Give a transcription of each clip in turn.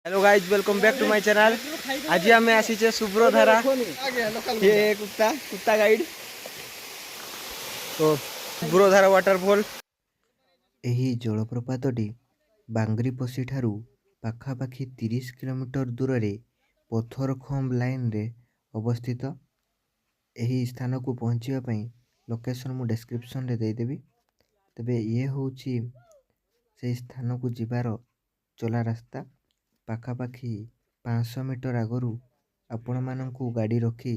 Hello guys welcome back to my channel. आज आम आसीचे सुब्रधारा ये कुत्ता कुत्ता गाइड तो सुब्रधारा वाटरफॉल। ଏହି ଜଳପ୍ରପାତଟି ବାଙ୍ଗରିପୋଷି ଠାରୁ ପାଖାପାଖି 30 କିଲୋମିଟର ଦୂରରେ ପଥରଖମ୍ବ ଲାଇନରେ ଅବସ୍ଥିତ। ଏହି ସ୍ଥାନକୁ ପହଞ୍ଚିବା ପାଇଁ ଲୋକେସନ୍ ମୁଁ ଡେସ୍କ୍ରିପସନରେ ଦେଇଦେବି। ତେବେ ଇଏ ହେଉଛି ସେହି ସ୍ଥାନକୁ ଯିବାର ଚଲା ରାସ୍ତା। ପାଖାପାଖି 500 ମିଟର ଆଗରୁ ଆପଣମାନଙ୍କୁ ଗାଡ଼ି ରଖି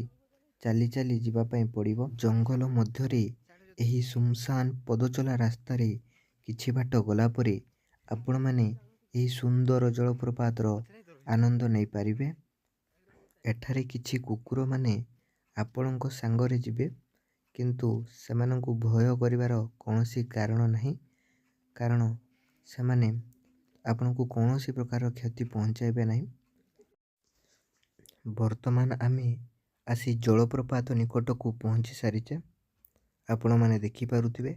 ଚାଲି ଚାଲି ଯିବା ପାଇଁ ପଡ଼ିବ। ଜଙ୍ଗଲ ମଧ୍ୟରେ ଏହି ସୁନସାନ ପଦଚଲା ରାସ୍ତାରେ କିଛି ବାଟ ଗଲା ପରେ ଆପଣମାନେ ଏହି ସୁନ୍ଦର ଜଳପ୍ରପାତର ଆନନ୍ଦ ନେଇପାରିବେ। ଏଠାରେ କିଛି କୁକୁରମାନେ ଆପଣଙ୍କ ସାଙ୍ଗରେ ଯିବେ, କିନ୍ତୁ ସେମାନଙ୍କୁ ଭୟ କରିବାର କୌଣସି କାରଣ ନାହିଁ, କାରଣ ସେମାନେ ଆପଣଙ୍କୁ କୌଣସି ପ୍ରକାର କ୍ଷତି ପହଞ୍ଚାଇବେ ନାହିଁ। ବର୍ତ୍ତମାନ ଆମେ ଆସି ଜଳପ୍ରପାତ ନିକଟକୁ ପହଞ୍ଚି ସାରିଛେ। ଆପଣମାନେ ଦେଖିପାରୁଥିବେ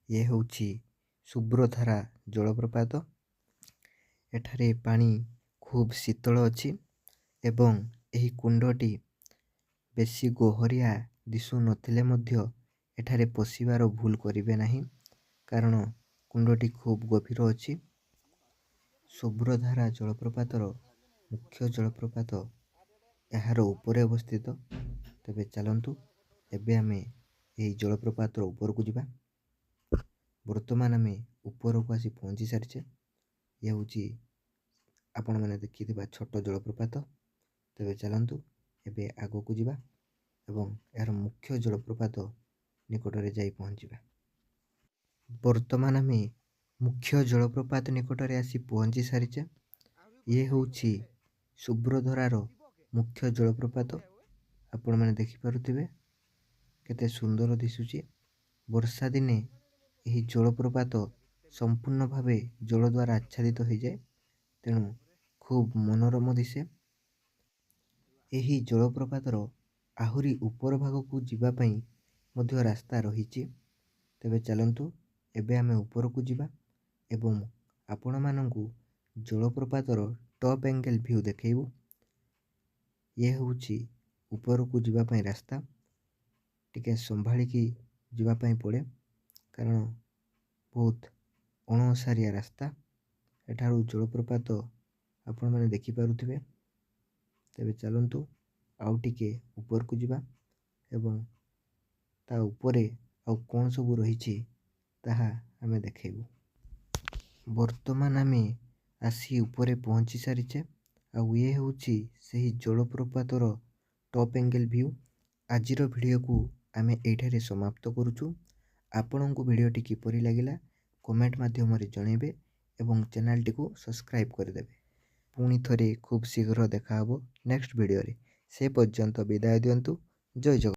ଇଏ ହେଉଛି ସୁବ୍ରଧାରା ଜଳପ୍ରପାତ। ଏଠାରେ ପାଣି ଖୁବ୍ ଶୀତଳ ଅଛି ଏବଂ ଏହି କୁଣ୍ଡଟି ବେଶୀ ଗହୀରିଆ ଦିଶୁ ନଥିଲେ ମଧ୍ୟ ଏଠାରେ ପଶିବାର ଭୁଲ କରିବେ ନାହିଁ, କାରଣ କୁଣ୍ଡଟି ଖୁବ୍ ଗଭୀର ଅଛି। ସୁବ୍ରଧାରା ଜଳପ୍ରପାତର ମୁଖ୍ୟ ଜଳପ୍ରପାତ ଏହାର ଉପରେ ଅବସ୍ଥିତ। ତେବେ ଚାଲନ୍ତୁ ଏବେ ଆମେ ଏହି ଜଳପ୍ରପାତର ଉପରକୁ ଯିବା। ବର୍ତ୍ତମାନ ଆମେ ଉପରକୁ ଆସି ପହଞ୍ଚି ସାରିଛେ। ଇଏ ହେଉଛି ଆପଣମାନେ ଦେଖିଥିବା ଛୋଟ ଜଳପ୍ରପାତ। ତେବେ ଚାଲନ୍ତୁ ଏବେ ଆଗକୁ ଯିବା ଏବଂ ଏହାର ମୁଖ୍ୟ ଜଳପ୍ରପାତ ନିକଟରେ ଯାଇ ପହଞ୍ଚିବା। ବର୍ତ୍ତମାନ ଆମେ ମୁଖ୍ୟ ଜଳପ୍ରପାତ ନିକଟରେ ଆସି ପହଞ୍ଚି ସାରିଛେ। ଇଏ ହେଉଛି ସୁବ୍ରଧରାର ମୁଖ୍ୟ ଜଳପ୍ରପାତ। ଆପଣମାନେ ଦେଖିପାରୁଥିବେ କେତେ ସୁନ୍ଦର ଦିଶୁଛି। ବର୍ଷା ଦିନେ ଏହି ଜଳପ୍ରପାତ ସମ୍ପୂର୍ଣ୍ଣ ଭାବେ ଜଳ ଦ୍ୱାରା ଆଚ୍ଛାଦିତ ହୋଇଯାଏ, ତେଣୁ ଖୁବ୍ ମନୋରମ ଦିଶେ। ଏହି ଜଳପ୍ରପାତର ଆହୁରି ଉପର ଭାଗକୁ ଯିବା ପାଇଁ ମଧ୍ୟ ରାସ୍ତା ରହିଛି। ତେବେ ଚାଲନ୍ତୁ ଏବେ ଆମେ ଉପରକୁ ଯିବା ଏବଂ ଆପଣମାନଙ୍କୁ ଜଳପ୍ରପାତର ଟପ୍ ଆଙ୍ଗେଲ ଭ୍ୟୁ ଦେଖାଇବୁ। ଇଏ ହେଉଛି ଉପରକୁ ଯିବା ପାଇଁ ରାସ୍ତା। ଟିକେ ସମ୍ଭାଳିକି ଯିବା ପାଇଁ ପଡ଼େ, କାରଣ ବହୁତ ଅଣଓସାରିଆ ରାସ୍ତା। ଏଠାରୁ ଜଳପ୍ରପାତ ଆପଣମାନେ ଦେଖିପାରୁଥିବେ। ତେବେ ଚାଲନ୍ତୁ ଆଉ ଟିକେ ଉପରକୁ ଯିବା ଏବଂ ତା ଉପରେ ଆଉ କ'ଣ ସବୁ ରହିଛି ତାହା ଆମେ ଦେଖାଇବୁ। ବର୍ତ୍ତମାନ ଆମେ ଆସି ଉପରେ ପହଞ୍ଚି ସାରିଛେ ଆଉ ଇଏ ହେଉଛି ସେହି ଜଳପ୍ରପାତର ଟପ୍ ଆଙ୍ଗେଲ ଭ୍ୟୁ। ଆଜିର ଭିଡ଼ିଓକୁ ଆମେ ଏଇଠାରେ ସମାପ୍ତ କରୁଛୁ। ଆପଣଙ୍କୁ ଭିଡ଼ିଓଟି କିପରି ଲାଗିଲା କମେଣ୍ଟ ମାଧ୍ୟମରେ ଜଣାଇବେ ଏବଂ ଚ୍ୟାନେଲଟିକୁ ସବସ୍କ୍ରାଇବ୍ କରିଦେବେ। ପୁଣି ଥରେ ଖୁବ୍ ଶୀଘ୍ର ଦେଖା ହେବ ନେକ୍ସଟ ଭିଡ଼ିଓରେ। ସେ ପର୍ଯ୍ୟନ୍ତ ବିଦାୟ ଦିଅନ୍ତୁ। ଜୟ ଜଗନ୍ନାଥ।